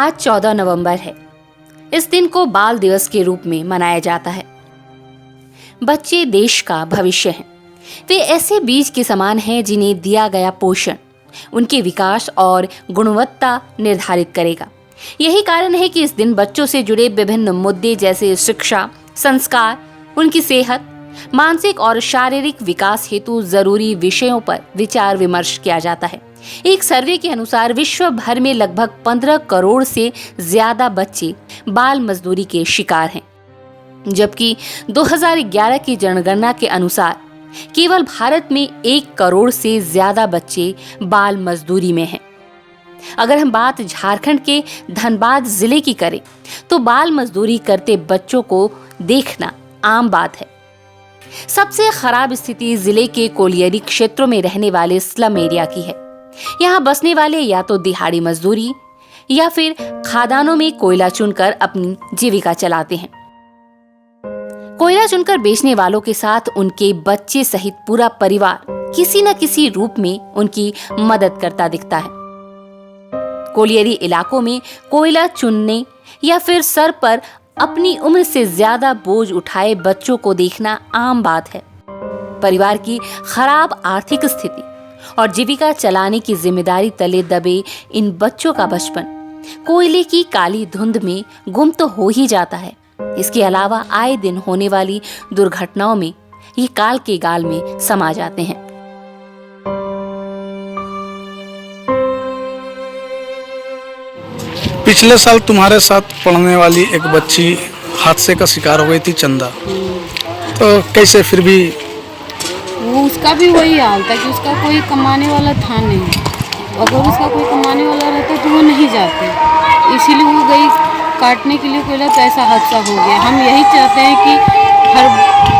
आज 14 नवंबर है। इस दिन को बाल दिवस के रूप में मनाया जाता है। बच्चे देश का भविष्य हैं। वे ऐसे बीज के समान हैं जिन्हें दिया गया पोषण उनके विकास और गुणवत्ता निर्धारित करेगा। यही कारण है कि इस दिन बच्चों से जुड़े विभिन्न मुद्दे जैसे शिक्षा, संस्कार, उनकी सेहत, मानसिक और शारीरिक विकास हेतु जरूरी विषयों पर विचार विमर्श किया जाता है। एक सर्वे के अनुसार विश्व भर में लगभग 15 करोड़ से ज्यादा बच्चे बाल मजदूरी के शिकार हैं, जबकि 2011 की जनगणना के अनुसार केवल भारत में 1 करोड़ से ज्यादा बच्चे बाल मजदूरी में हैं। अगर हम बात झारखंड के धनबाद जिले की करें तो बाल मजदूरी करते बच्चों को देखना आम बात है। सबसे खराब स्थिति जिले के कोलियरी क्षेत्रों में रहने वाले स्लम एरिया की है। यहाँ बसने वाले या तो दिहाड़ी मजदूरी या फिर खादानों में कोयला चुनकर अपनी जीविका चलाते हैं। कोयला चुनकर बेचने वालों के साथ उनके बच्चे सहित पूरा परिवार किसी न किसी रूप में उनकी मदद करता दिखता है। कोलियरी इलाकों में कोयला चुनने या फिर सर पर अपनी उम्र से ज्यादा बोझ उठाए बच्चों को देखना आम बात है। परिवार की खराब आर्थिक स्थिति और जीविका चलाने की जिम्मेदारी तले दबे इन बच्चों का बचपन कोयले की काली धुंध में गुम तो हो ही जाता है। इसके अलावा आए दिन होने वाली दुर्घटनाओं में ये काल के गाल में समा जाते हैं। पिछले साल तुम्हारे साथ पढ़ने वाली एक बच्ची हादसे का शिकार हो गई थी, चंदा। तो कैसे फिर भी वो उसका भी वही हाल था कि उसका कोई कमाने वाला था नहीं। अगर उसका कोई कमाने वाला रहता तो वो नहीं जाते, इसीलिए वो गई काटने के लिए कोयला, तो ऐसा हादसा हो गया। हम यही चाहते हैं कि हर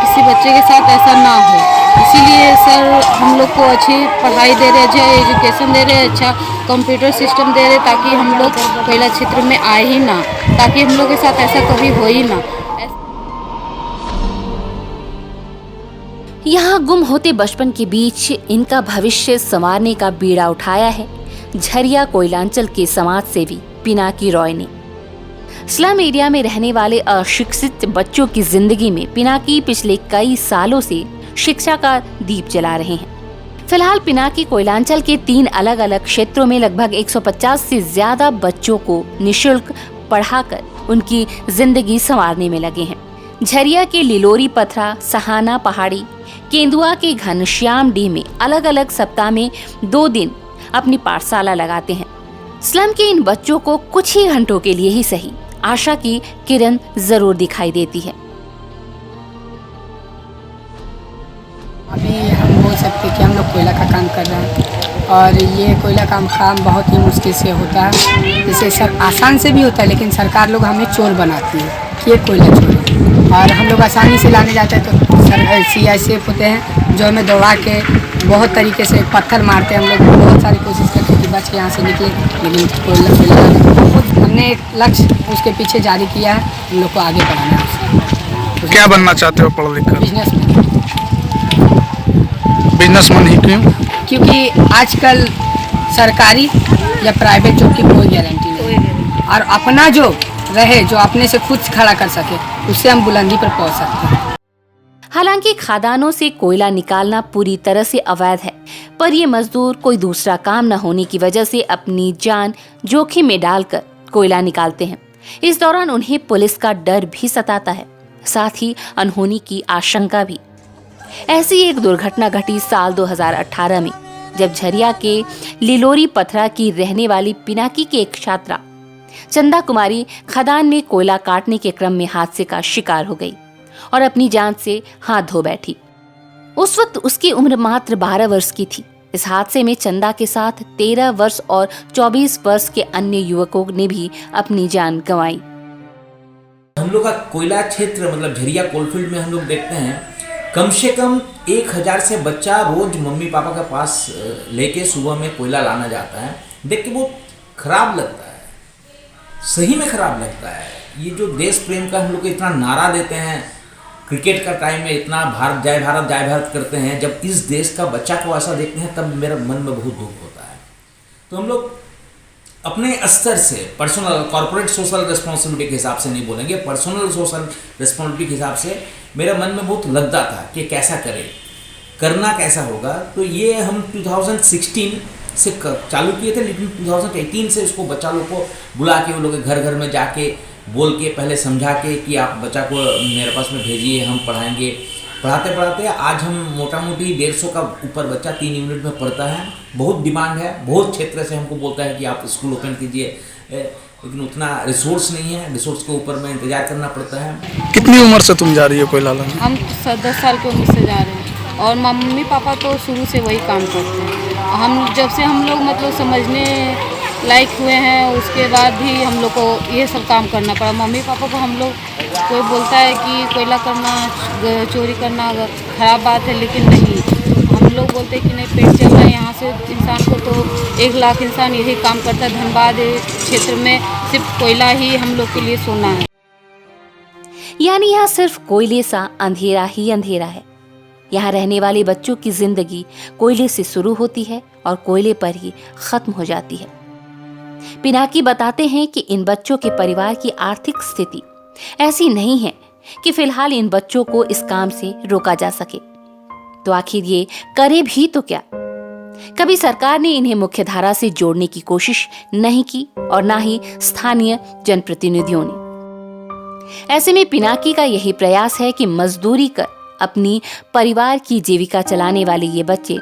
किसी बच्चे के साथ ऐसा ना हो, इसीलिए सर हम लोग को अच्छी पढ़ाई दे रहे, अच्छा एजुकेशन दे रहे, अच्छा कंप्यूटर सिस्टम दे रहे, ताकि हम लोग कोयला क्षेत्र में आए ही ना, ताकि हम लोग के साथ ऐसा कभी हो ही ना। यहाँ गुम होते बचपन के बीच इनका भविष्य संवारने का बीड़ा उठाया है झरिया कोयलांचल के समाज सेवी पिनाकी रॉय ने। स्लम एरिया में रहने वाले अशिक्षित बच्चों की जिंदगी में पिनाकी पिछले कई सालों से शिक्षा का दीप जला रहे हैं। फिलहाल पिनाकी कोयलांचल के 3 अलग अलग क्षेत्रों में लगभग 150 से ज्यादा बच्चों को निशुल्क पढ़ाकर उनकी जिंदगी संवारने में लगे हैं। झरिया के लिलोरी पथरा, सहाना पहाड़ी, केंदुआ के घनश्याम डी में अलग अलग सप्ताह में 2 दिन अपनी पाठशाला लगाते हैं। स्लम के इन बच्चों को कुछ ही घंटों के लिए ही सही आशा की किरण जरूर दिखाई देती है। अभी हम बोल सकते कि हम लोग कोयला का काम कर रहे हैं और ये कोयला काम बहुत ही मुश्किल से होता है। जैसे सर आसान से भी होता है, लेकिन सरकार लोग हमें चोर बनाती है कि ये कोयला चोर है, और हम लोग आसानी से लाने जाते हैं तो सर CIF होते हैं जो हमें दौड़ा के बहुत तरीके से पत्थर मारते हैं। हम लोग बहुत सारी कोशिश करते हैं कि बच के यहाँ से निकले, लेकिन कोयला हमने एक लक्ष्य उसके पीछे जारी किया है, हम लोग को आगे बढ़ाना है। क्या बनना चाहते हो पढ़ लिख कर? बिजनेसमैन ही क्यों? क्योंकि आजकल सरकारी या प्राइवेट जॉब की कोई गारंटी नहीं है, और अपना जो रहे, जो अपने से खुद खड़ा कर सके, उससे हम बुलंदी पर पहुंच सकते हैं। हालांकि खादानों से कोयला निकालना पूरी तरह से अवैध है, पर ये मजदूर कोई दूसरा काम न होने की वजह से अपनी जान जोखिम में डालकर कोयला निकालते हैं। इस दौरान उन्हें पुलिस का डर भी सताता है, साथ ही अनहोनी की आशंका भी। ऐसी एक दुर्घटना घटी साल 2018 में, जब झरिया के लिलोरी पथरा की रहने वाली पिनाकी की एक छात्रा चंदा कुमारी खदान में कोयला काटने के क्रम में हादसे का शिकार हो गई और अपनी जान से हाथ धो बैठी। उस वक्त उसकी उम्र मात्र 12 वर्ष की थी। इस हादसे में चंदा के साथ 13 वर्ष और 24 वर्ष के अन्य युवकों ने भी अपनी जान गंवाई। हम लोग का कोयला क्षेत्र मतलब झरिया कोलफील्ड में हम लोग देखते हैं कम से कम 1000 से बच्चा रोज मम्मी पापा के पास लेके सुबह में कोयला लाना जाता है। देख के बहुत खराब लगता है, सही में खराब लगता है। ये जो देश प्रेम का हम लोग इतना नारा देते हैं, क्रिकेट का टाइम में इतना जय भारत करते हैं, जब इस देश का बच्चा को ऐसा देखते हैं तब मेरा मन में बहुत दुख होता है। तो हम लोग अपने स्तर से पर्सनल कॉर्पोरेट सोशल रिस्पॉन्सिबिलिटी के हिसाब से नहीं बोलेंगे, पर्सनल सोशल रिस्पॉन्सिबिलिटी के हिसाब से मेरा मन में बहुत लगता था कि कैसा करें, करना कैसा होगा। तो ये हम 2016 से चालू किए थे, लेकिन 2018 से उसको बच्चा लोग को बुला के, वो लोग घर घर में जाके बोल के पहले समझा के कि आप बच्चा को मेरे पास में भेजिए, हम पढ़ाएंगे। पढ़ाते पढ़ाते आज हम मोटा मोटी 150 का ऊपर बच्चा 3 यूनिट में पढ़ता है। बहुत डिमांड है, बहुत क्षेत्र से हमको बोलता है कि आप स्कूल ओपन कीजिए, लेकिन उतना रिसोर्स नहीं है, रिसोर्स के ऊपर में इंतजार करना पड़ता है। कितनी उम्र से तुम जा रही हो कोयला लाने? हम 10 साल की उम्र से जा रहे हैं और मम्मी पापा तो शुरू से वही काम करते हैं। हम जब से हम लोग मतलब समझने लायक हुए हैं उसके बाद भी हम लोग को ये सब काम करना पड़ा। मम्मी पापा को हम लोग, कोई बोलता है कि कोयला करना, चोरी करना खराब बात है, लेकिन नहीं, हम लोग बोलते हैं कि नहीं, पेट चल रहा है यहाँ से इंसान को, तो 1 लाख इंसान यही काम करता है। धनबाद क्षेत्र में सिर्फ कोयला ही हम लोग के लिए सोना है। यानी यहाँ सिर्फ कोयले सा अंधेरा ही अंधेरा है। यहाँ रहने वाले बच्चों की जिंदगी कोयले से शुरू होती है और कोयले पर ही खत्म हो जाती है। पिनाकी बताते हैं कि इन बच्चों के परिवार की आर्थिक स्थिति ऐसी नहीं है कि फिलहाल इन बच्चों को इस काम से रोका जा सके, तो आखिर ये करे भी तो क्या। कभी सरकार ने इन्हें मुख्यधारा से जोड़ने की कोशिश नहीं की और ना ही स्थानीय जनप्रतिनिधियों ने। ऐसे में पिनाकी का यही प्रयास है कि मजदूरी कर अपनी परिवार की जीविका चलाने वाले ये बच्चे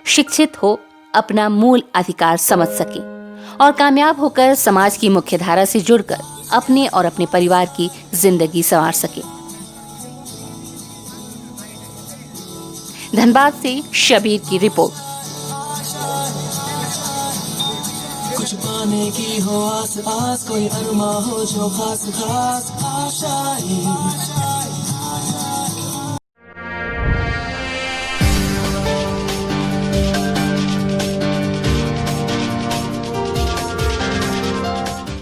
शिक्षित हो, अपना मूल अधिकार समझ सके और कामयाब होकर समाज की मुख्यधारा से जुड़कर अपने और अपने परिवार की जिंदगी संवार सके। धनबाद से शबीर की रिपोर्ट। कुछ पाने की हो आस पास, कोई अरमा हो जो खास खास आशाएं